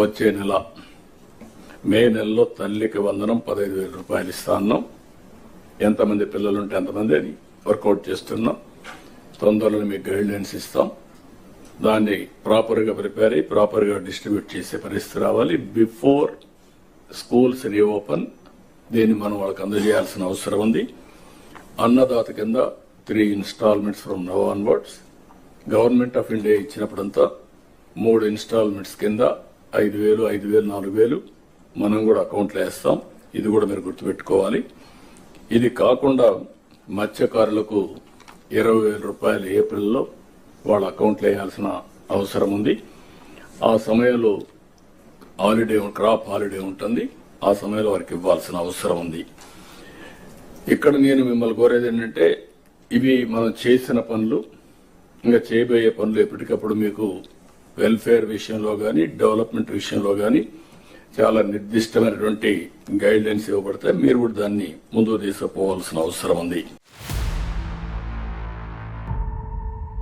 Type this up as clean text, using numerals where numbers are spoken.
వచ్చే నెల మే నెలలో తల్లికి వందనం 15,000 రూపాయలు ఇస్తా ఉన్నాం. ఎంతమంది పిల్లలుంటే అంతమంది అది వర్కౌట్ చేస్తున్నాం. తొందరలో మీకు గైడ్లైన్స్ ఇస్తాం. దాన్ని ప్రాపర్గా ప్రిపేర్ అయ్యి ప్రాపర్గా డిస్ట్రిబ్యూట్ చేసే పరిస్థితి రావాలి. బిఫోర్ స్కూల్స్ రీఓపెన్ దీన్ని మనం వాళ్ళకి అందజేయాల్సిన అవసరం ఉంది. అన్నదాత కింద 3 installments from now onwards. Government of India ఇచ్చినప్పుడంతా 3 ఇన్స్టాల్మెంట్స్ కింద 5,000, 5,000, 4,000 మనం కూడా అకౌంట్లో వేస్తాం. ఇది కూడా మీరు గుర్తుపెట్టుకోవాలి. ఇది కాకుండా మత్స్యకారులకు 20,000 రూపాయలు ఏప్రిల్లో వాళ్ళ అకౌంట్లో వేయాల్సిన అవసరం ఉంది. ఆ సమయంలో క్రాప్ హాలిడే ఉంటుంది. ఆ సమయంలో వారికి ఇవ్వాల్సిన అవసరం ఉంది. ఇక్కడ నేను మిమ్మల్ని కోరేది ఏంటంటే, ఇవి మనం చేసిన పనులు, ఇంకా చేయబోయే పనులు ఎప్పటికప్పుడు మీకు వెల్ఫేర్ విషయంలో కానీ డెవలప్మెంట్ విషయంలో కానీ చాలా నిర్దిష్టమైనటువంటి గైడ్ లైన్స్ ఇవ్వబడతాయి. మీరు కూడా దాన్ని ముందుకు తీసుకుపోవాల్సిన అవసరం ఉంది.